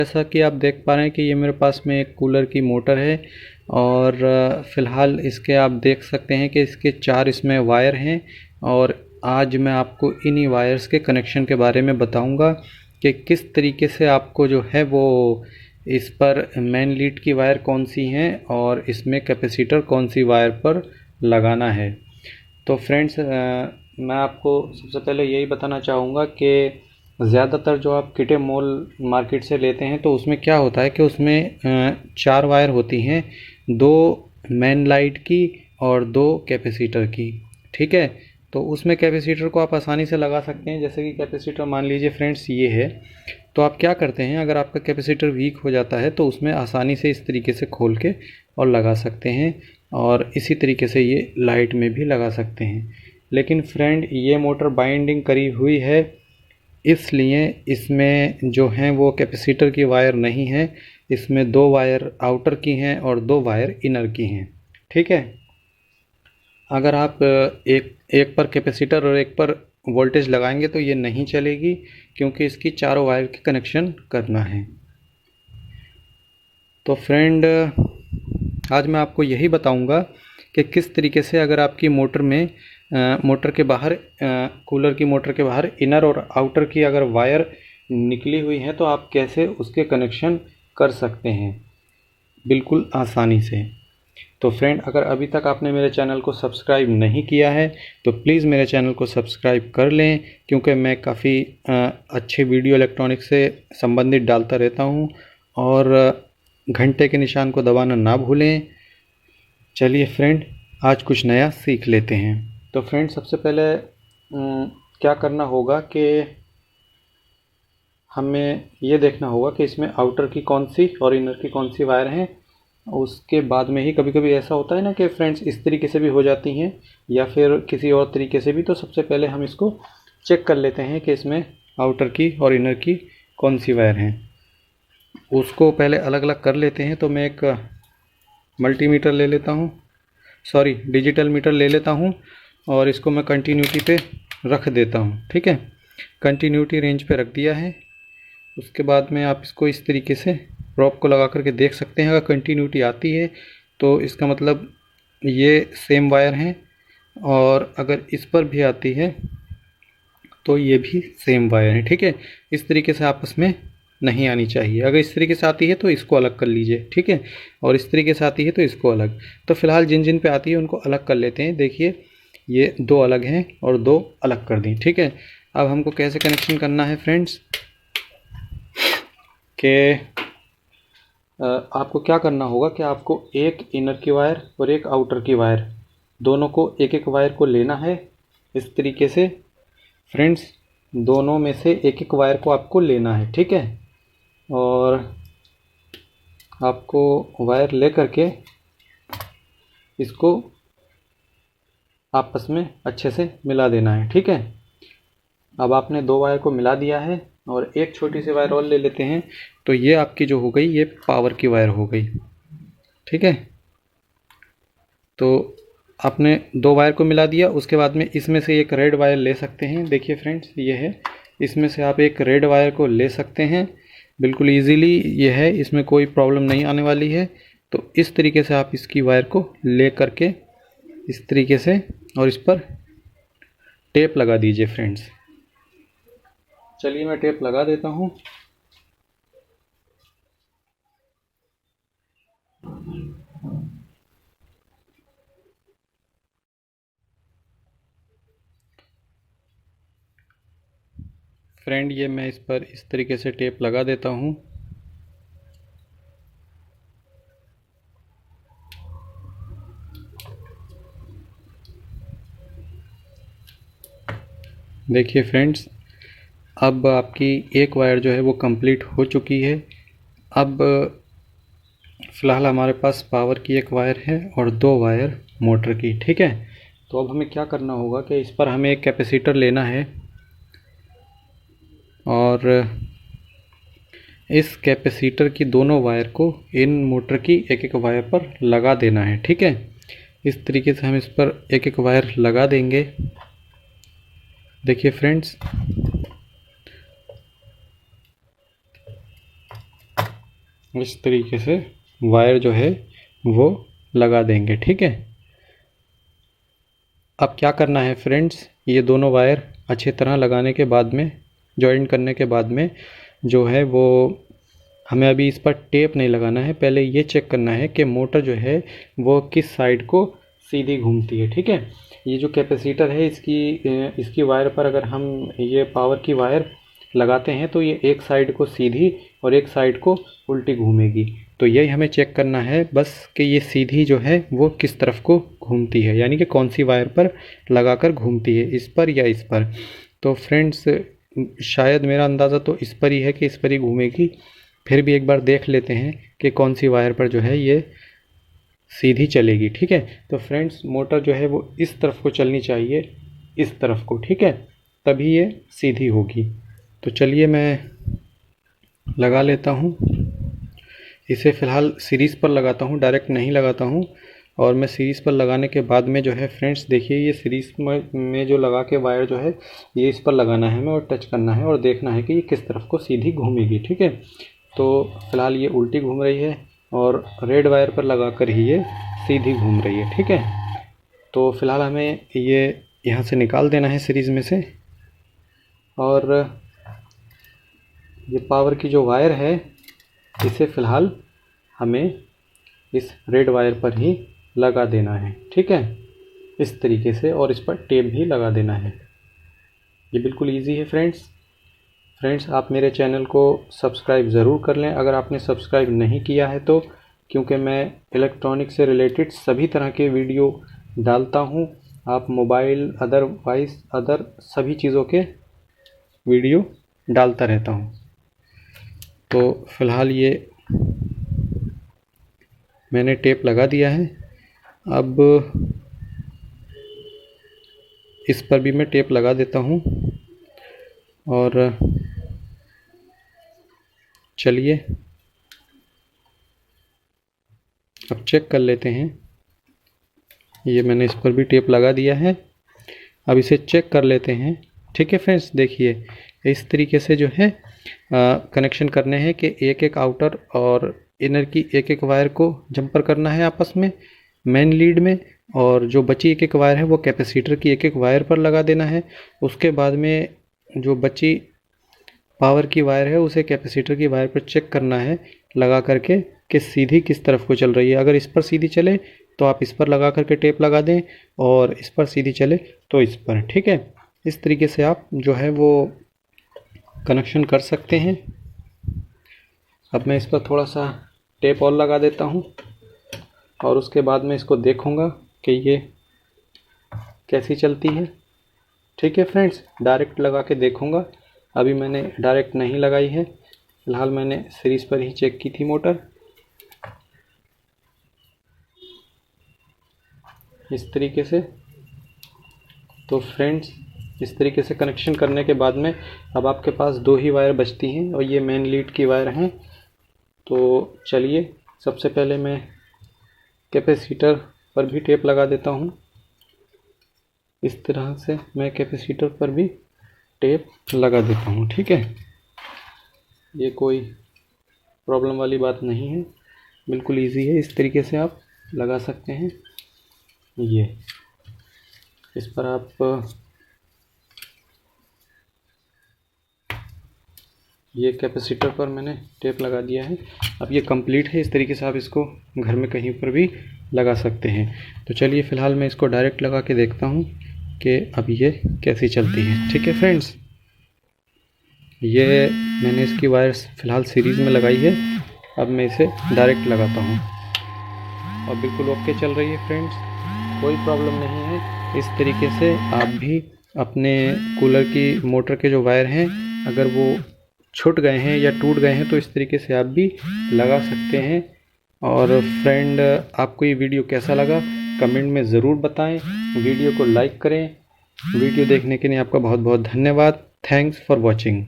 जैसा कि आप देख पा रहे हैं कि ये मेरे पास में एक कूलर की मोटर है और फ़िलहाल इसके आप देख सकते हैं कि इसके 4 इसमें वायर हैं और आज मैं आपको इन्हीं वायर्स के कनेक्शन के बारे में बताऊंगा कि किस तरीके से आपको जो है वो इस पर मेन लीड की वायर कौन सी हैं और इसमें कैपेसिटर कौन सी वायर पर लगाना है। तो फ्रेंड्स मैं आपको सबसे पहले यही बताना चाहूँगा कि ज़्यादातर जो आप किटे मॉल मार्केट से लेते हैं तो उसमें क्या होता है कि उसमें 4 वायर होती हैं, 2 मेन लाइट की और 2 कैपेसिटर की। ठीक है, तो उसमें कैपेसिटर को आप आसानी से लगा सकते हैं। जैसे कि कैपेसिटर मान लीजिए फ्रेंड्स ये है, तो आप क्या करते हैं, अगर आपका कैपेसिटर वीक हो जाता है तो उसमें आसानी से इस तरीके से खोल के और लगा सकते हैं और इसी तरीके से ये लाइट में भी लगा सकते हैं। लेकिन फ्रेंड ये मोटर बाइंडिंग करी हुई है, इसलिए इसमें जो हैं वो कैपेसिटर की वायर नहीं है, इसमें 2 वायर आउटर की हैं और 2 वायर इनर की हैं। ठीक है, अगर आप एक पर कैपेसिटर और एक पर वोल्टेज लगाएंगे तो ये नहीं चलेगी, क्योंकि इसकी चारों वायर के कनेक्शन करना है। तो फ्रेंड आज मैं आपको यही बताऊंगा कि किस तरीके से अगर आपकी मोटर में मोटर के बाहर कूलर की मोटर के बाहर इनर और आउटर की अगर वायर निकली हुई है तो आप कैसे उसके कनेक्शन कर सकते हैं बिल्कुल आसानी से। तो फ्रेंड अगर अभी तक आपने मेरे चैनल को सब्सक्राइब नहीं किया है तो प्लीज़ मेरे चैनल को सब्सक्राइब कर लें, क्योंकि मैं काफ़ी अच्छे वीडियो इलेक्ट्रॉनिक्स से संबंधित डालता रहता हूं और घंटे के निशान को दबाना ना भूलें। चलिए फ्रेंड आज कुछ नया सीख लेते हैं। तो फ्रेंड सबसे पहले क्या करना होगा कि हमें ये देखना होगा कि इसमें आउटर की कौन सी और इनर की कौन सी वायर हैं। उसके बाद में ही कभी कभी ऐसा होता है ना कि फ्रेंड्स इस तरीके से भी हो जाती हैं या फिर किसी और तरीके से भी। तो सबसे पहले हम इसको चेक कर लेते हैं कि इसमें आउटर की और इनर की कौन सी वायर हैं, उसको पहले अलग अलग कर लेते हैं। तो मैं एक मल्टीमीटर ले लेता हूँ, सॉरी डिजिटल मीटर ले लेता हूँ और इसको मैं कंटिन्यूटी पे रख देता हूँ। ठीक है, कंटिन्यूटी रेंज पे रख दिया है। उसके बाद में आप इसको इस तरीके से प्रॉप को लगा करके देख सकते हैं। अगर कंटिन्यूटी आती है तो इसका मतलब ये सेम वायर हैं, और अगर इस पर भी आती है तो ये भी सेम वायर है। ठीक है, इस तरीके से आपस में नहीं आनी चाहिए। अगर इस तरीके से आती है तो इसको अलग कर लीजिए, ठीक है, और इस तरीके से आती है तो इसको अलग। तो फिलहाल जिन जिन पे आती है उनको अलग कर लेते हैं। देखिए ये 2 अलग हैं और 2 अलग कर दी। ठीक है, अब हमको कैसे कनेक्शन करना है फ्रेंड्स कि आपको क्या करना होगा कि आपको एक इनर की वायर और एक आउटर की वायर, दोनों को एक एक वायर को लेना है इस तरीके से। फ्रेंड्स दोनों में से एक एक वायर को आपको लेना है। ठीक है, और आपको वायर ले करके इसको आपस में अच्छे से मिला देना है। ठीक है, अब आपने 2 वायर को मिला दिया है और एक छोटी सी वायर और ले लेते हैं। तो ये आपकी जो हो गई ये पावर की वायर हो गई। ठीक है, तो आपने 2 वायर को मिला दिया। उसके बाद में इसमें से एक रेड वायर ले सकते हैं। देखिए फ्रेंड्स ये है, इसमें से आप एक रेड वायर को ले सकते हैं बिल्कुल इजीली। ये है, इसमें कोई प्रॉब्लम नहीं आने वाली है। तो इस तरीके से आप इसकी वायर को ले करके इस तरीके से और इस पर टेप लगा दीजिए फ्रेंड्स। चलिए मैं टेप लगा देता हूँ। फ्रेंड ये मैं इस पर इस तरीके से टेप लगा देता हूँ। देखिए फ्रेंड्स अब आपकी एक वायर जो है वो कंप्लीट हो चुकी है। अब फ़िलहाल हमारे पास पावर की एक वायर है और 2 वायर मोटर की। ठीक है, तो अब हमें क्या करना होगा कि इस पर हमें एक कैपेसिटर लेना है और इस कैपेसिटर की दोनों वायर को इन मोटर की एक एक वायर पर लगा देना है। ठीक है, इस तरीके से हम इस पर एक एक वायर लगा देंगे। देखिए फ्रेंड्स इस तरीके से वायर जो है वो लगा देंगे। ठीक है, अब क्या करना है फ्रेंड्स, ये दोनों वायर अच्छी तरह लगाने के बाद में, जॉइंट करने के बाद में जो है वो हमें अभी इस पर टेप नहीं लगाना है। पहले ये चेक करना है कि मोटर जो है वो किस साइड को सीधी घूमती है। ठीक है, ये जो कैपेसिटर है इसकी वायर पर अगर हम ये पावर की वायर लगाते हैं तो ये एक साइड को सीधी और एक साइड को उल्टी घूमेगी। तो यही हमें चेक करना है बस कि ये सीधी जो है वो किस तरफ को घूमती है, यानी कि कौन सी वायर पर लगाकर घूमती है, इस पर या इस पर। तो फ्रेंड्स शायद मेरा अंदाज़ा तो इस पर ही है कि इस पर ही घूमेगी। फिर भी एक बार देख लेते हैं कि कौन सी वायर पर जो है ये सीधी चलेगी। ठीक है, तो फ्रेंड्स मोटर जो है वो इस तरफ को चलनी चाहिए, इस तरफ को। ठीक है, तभी ये सीधी होगी। तो चलिए मैं लगा लेता हूँ इसे। फ़िलहाल सीरीज़ पर लगाता हूँ, डायरेक्ट नहीं लगाता हूँ। और मैं सीरीज़ पर लगाने के बाद में जो है फ्रेंड्स देखिए, ये सीरीज़ में जो लगा के वायर जो है ये इस पर लगाना है हमें और टच करना है और देखना है कि ये किस तरफ को सीधी घूमेगी। ठीक है, तो फ़िलहाल ये उल्टी घूम रही है और रेड वायर पर लगाकर ही ये सीधी घूम रही है। ठीक है, तो फ़िलहाल हमें ये यहाँ से निकाल देना है सीरीज़ में से। और ये पावर की जो वायर है इसे फ़िलहाल हमें इस रेड वायर पर ही लगा देना है। ठीक है, इस तरीके से, और इस पर टेप भी लगा देना है। ये बिल्कुल इजी है फ्रेंड्स आप मेरे चैनल को सब्सक्राइब ज़रूर कर लें अगर आपने सब्सक्राइब नहीं किया है तो, क्योंकि मैं इलेक्ट्रॉनिक से रिलेटेड सभी तरह के वीडियो डालता हूँ। आप मोबाइल अदर सभी चीज़ों के वीडियो डालता रहता हूँ। तो फ़िलहाल ये मैंने टेप लगा दिया है। अब इस पर भी मैं टेप लगा देता हूँ। और चलिए अब चेक कर लेते हैं। ये मैंने इस पर भी टेप लगा दिया है, अब इसे चेक कर लेते हैं। ठीक है फ्रेंड्स, देखिए इस तरीके से जो है कनेक्शन करने हैं कि एक एक आउटर और इनर की एक एक वायर को जंपर करना है आपस में मेन लीड में, और जो बची एक एक वायर है वो कैपेसिटर की एक एक वायर पर लगा देना है। उसके बाद में जो बची पावर की वायर है उसे कैपेसिटर की वायर पर चेक करना है लगा करके कि सीधी किस तरफ को चल रही है। अगर इस पर सीधी चले तो आप इस पर लगा करके टेप लगा दें, और इस पर सीधी चले तो इस पर। ठीक है, इस तरीके से आप जो है वो कनेक्शन कर सकते हैं। अब मैं इस पर थोड़ा सा टेप और लगा देता हूँ और उसके बाद में इसको देखूँगा कि ये कैसी चलती है। ठीक है फ्रेंड्स, डायरेक्ट लगा के देखूँगा। अभी मैंने डायरेक्ट नहीं लगाई है, फ़िलहाल मैंने सीरीज़ पर ही चेक की थी मोटर। इस तरीके से। तो फ्रेंड्स इस तरीके से कनेक्शन करने के बाद में अब आपके पास दो ही वायर बचती हैं और ये मेन लीड की वायर हैं। तो चलिए सबसे पहले मैं कैपेसिटर पर भी टेप लगा देता हूँ। इस तरह से मैं कैपेसिटर पर भी टेप लगा देता हूँ। ठीक है, ये कोई प्रॉब्लम वाली बात नहीं है, बिल्कुल इजी है। इस तरीके से आप लगा सकते हैं। ये इस पर आप ये कैपेसिटर पर मैंने टेप लगा दिया है। अब ये कंप्लीट है। इस तरीके से आप इसको घर में कहीं पर भी लगा सकते हैं। तो चलिए फ़िलहाल मैं इसको डायरेक्ट लगा के देखता हूँ कि अब ये कैसी चलती है। ठीक है फ्रेंड्स, ये मैंने इसकी वायर्स फ़िलहाल सीरीज़ में लगाई है। अब मैं इसे डायरेक्ट लगाता हूँ और बिल्कुल ओके चल रही है फ्रेंड्स, कोई प्रॉब्लम नहीं है। इस तरीके से आप भी अपने कूलर की मोटर के जो वायर हैं अगर वो छूट गए हैं या टूट गए हैं तो इस तरीके से आप भी लगा सकते हैं। और फ्रेंड आपको ये वीडियो कैसा लगा कमेंट में ज़रूर बताएं, वीडियो को लाइक करें। वीडियो देखने के लिए आपका बहुत बहुत धन्यवाद। Thanks for watching.